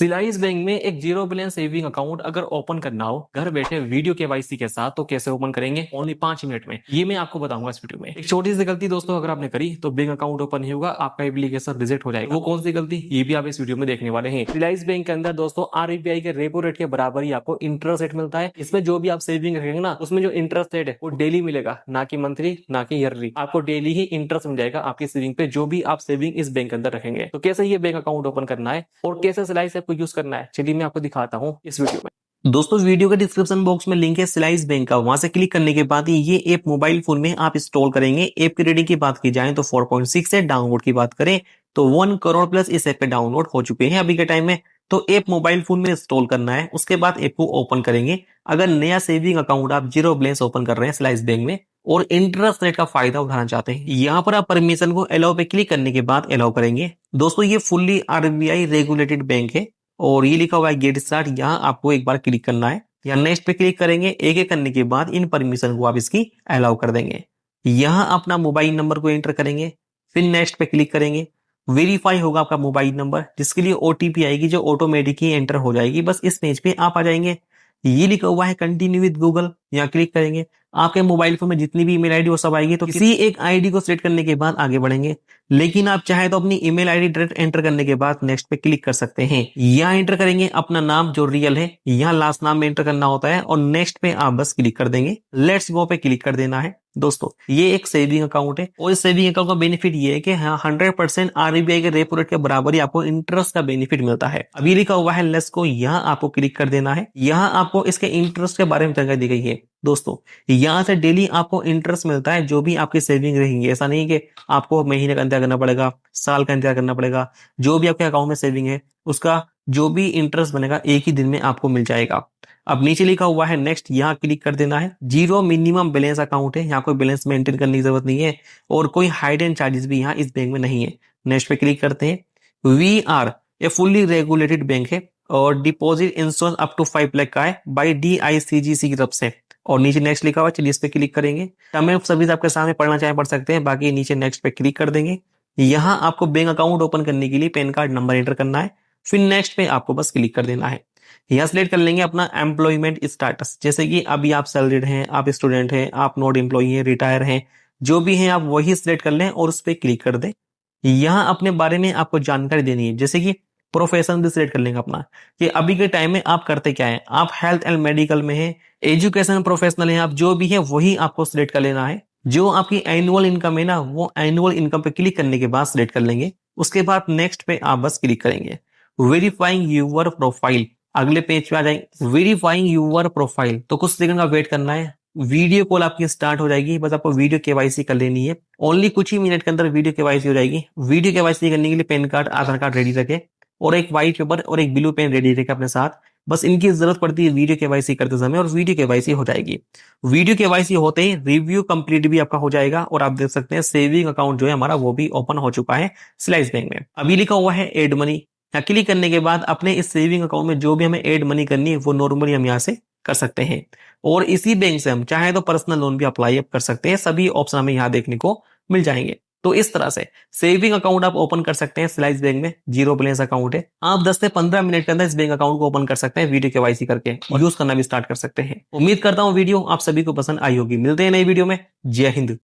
Slice bank में एक zero balance saving account अगर ओपन करना हो घर बैठे वीडियो केवाईसी के साथ तो कैसे ओपन करेंगे ओनली 5 मिनट में, ये मैं आपको बताऊंगा इस वीडियो में। एक छोटी सी गलती दोस्तों अगर आपने करी तो बैंक अकाउंट ओपन नहीं होगा, आपका एप्लीकेशन रिजेक्ट हो जाएगा। वो कौन सी गलती ये भी आप इस वीडियो में देखने वाले हैं। सिलाइस बैंक के अंदर दोस्तों आरबीआई के रेपो रेट के बराबर ही आपको इंटरेस्ट रेट मिलता है। इसमें जो भी आप सेविंग रखेंगे ना उसमें जो इंटरेस्ट रेट है वो डेली मिलेगा, ना कि मंथली ना कि ईयरली। आपको डेली ही इंटरेस्ट मिल जाएगा आपकी सेविंग पे, जो भी आप सेविंग इस बैंक के अंदर रखेंगे। तो कैसे ये बैंक अकाउंट ओपन करना है और कैसे सिलाइस ऐप को यूज करना है, चलिए मैं आपको दिखाता हूँ इस वीडियो में। दोस्तों वीडियो के डिस्क्रिप्शन बॉक्स में लिंक है सिलाइस बैंक का, वहां से क्लिक करने के बाद ये ऐप मोबाइल फोन में आप इंस्टॉल करेंगे। ऐप की रेटिंग की बात की जाए तो 4.6 है, डाउनलोड की बात करें तो 1 करोड़ प्लस इस ऐप पे डाउनलोड हो चुके हैं अभी के टाइम में। तो ऐप मोबाइल फोन में इंस्टॉल करना है, उसके बाद ऐप को ओपन करेंगे। अगर नया सेविंग अकाउंट आप जीरो बैलेंस ओपन कर रहे हैं सिलाइस बैंक में और इंटरेस्ट रेट का फायदा उठाना चाहते हैं, यहाँ पर आप परमिशन को अलाउ पे क्लिक करने के बाद अलाउ करेंगे। दोस्तों ये फुल्ली आरबीआई रेगुलेटेड बैंक है और ये लिखा हुआ है गेट स्टार्ट, यहाँ आपको एक बार क्लिक करना है या नेक्स्ट पे क्लिक करेंगे। एक एक करने के बाद इन परमिशन को आप इसकी अलाउ कर देंगे। यहाँ अपना मोबाइल नंबर को एंटर करेंगे, फिर नेक्स्ट पे क्लिक करेंगे। वेरीफाई होगा आपका मोबाइल नंबर, जिसके लिए ओटीपी आएगी जो ऑटोमेटिक ही एंटर हो जाएगी। बस इस पेज पे आप आ जाएंगे। ये लिखा हुआ है कंटिन्यू विद गूगल, यहाँ क्लिक करेंगे। आपके मोबाइल फोन में जितनी भी ईमेल आईडी वो सब आएगी, तो किसी एक आईडी को सिलेक्ट करने के बाद आगे बढ़ेंगे। लेकिन आप चाहे तो अपनी ईमेल आईडी डायरेक्ट एंटर करने के बाद नेक्स्ट पे क्लिक कर सकते हैं। यहाँ एंटर करेंगे अपना नाम जो रियल है, यहाँ लास्ट नाम में एंटर करना होता है और नेक्स्ट पे आप बस क्लिक कर देंगे। लेट्स गो पे क्लिक कर देना है। दोस्तों ये एक सेविंग अकाउंट है और इस सेविंग अकाउंट का बेनिफिट ये है कि हाँ 100% आरबीआई के रेपो रेट के बराबर ही आपको इंटरेस्ट का बेनिफिट मिलता है। अभी लिखा हुआ है लेट्स गो, यहाँ आपको क्लिक कर देना है। यहाँ आपको इसके इंटरेस्ट के बारे में जानकारी दी गई है। दोस्तों यहाँ से डेली आपको इंटरेस्ट मिलता है जो भी आपकी सेविंग रहेंगी। ऐसा नहीं कि आपको महीने का इंतजार करना पड़ेगा, साल का इंतजार करना पड़ेगा। जो भी आपके अकाउंट में सेविंग है उसका जो भी इंटरेस्ट बनेगा एक ही दिन में आपको मिल जाएगा। अब नीचे लिखा हुआ है नेक्स्ट, यहाँ क्लिक कर देना है। जीरो मिनिमम बैलेंस अकाउंट है, यहाँ कोई बैलेंस मेंटेन करने की जरूरत नहीं है और कोई हाइडन चार्जेस भी यहाँ इस बैंक में नहीं है। नेक्स्ट पे क्लिक करते हैं। We are a fully regulated bank है और deposit insurance up to 5 lakh का है बाई DICGC की तरफ से। और नीचे नेक्स्ट लिखा हुआ है, चलिए इस पे क्लिक करेंगे। टर्म एंड सर्विस आपके सामने पढ़ना चाहे पढ़ सकते हैं, बाकी नीचे नेक्स्ट पे क्लिक कर देंगे। यहाँ आपको बैंक अकाउंट ओपन करने के लिए पैन कार्ड नंबर एंटर करना है, फिर नेक्स्ट पे आपको बस क्लिक कर देना है। यहाँ सिलेक्ट कर लेंगे अपना एम्प्लॉयमेंट स्टेटस, जैसे कि अभी आप सैलरीड हैं, आप स्टूडेंट हैं, आप नॉट एम्प्लॉई हैं, रिटायर हैं, जो भी हैं आप वही सिलेक्ट कर लें और उस पर क्लिक कर दें। यहाँ अपने बारे में आपको जानकारी देनी है, जैसे कि प्रोफेशन भी सिलेक्ट कर लेंगे अपना कि अभी के टाइम में आप करते क्या है। आप हेल्थ एंड मेडिकल में हैं, एजुकेशन प्रोफेशनल हैं, आप जो भी है वही आपको सिलेक्ट कर लेना है। जो आपकी एनुअल इनकम है ना, वो एनुअल इनकम पे क्लिक करने के बाद सिलेक्ट कर लेंगे। उसके बाद नेक्स्ट पे आप बस क्लिक करेंगे। वेरीफाइंग यूर प्रोफाइल, अगले पेज पे आ जाएंगे। वेरीफाइंग यूर प्रोफाइल, तो कुछ सेकंड का वेट करना है। वीडियो कॉल आपकी स्टार्ट हो जाएगी, बस आपको वीडियो केवाईसी कर लेनी है। ओनली कुछ ही मिनट के अंदर वीडियो केवाईसी हो जाएगी। वीडियो केवाईसी करने के लिए पैन कार्ड, आधार कार्ड रेडी रखे और एक व्हाइट पेपर और एक ब्लू पेन रेडी रखे अपने साथ। बस इनकी जरूरत पड़ती है वीडियो केवाईसी करते समय और वीडियो केवाईसी हो जाएगी। वीडियो केवाईसी होते ही रिव्यू कंप्लीट भी आपका हो जाएगा और आप देख सकते हैं सेविंग अकाउंट जो है हमारा वो भी ओपन हो चुका है स्लाइस बैंक में। अभी लिखा हुआ है एड मनी, यहाँ क्लिक करने के बाद अपने इस सेविंग अकाउंट में जो भी हमें एड मनी करनी है वो नॉर्मली हम यहाँ से कर सकते हैं और इसी बैंक से हम चाहे तो पर्सनल लोन भी अप्लाई कर सकते हैं। सभी ऑप्शन हमें यहाँ देखने को मिल जाएंगे। तो इस तरह से सेविंग अकाउंट आप ओपन कर सकते हैं स्लाइस बैंक में। जीरो बैलेंस अकाउंट है, आप 10 से 15 मिनट के अंदर इस बैंक अकाउंट को ओपन कर सकते हैं वीडियो केवाईसी करके और यूज करना भी स्टार्ट कर सकते हैं। उम्मीद करता हूँ वीडियो आप सभी को पसंद आई होगी। मिलते हैं नई वीडियो में। जय हिंद।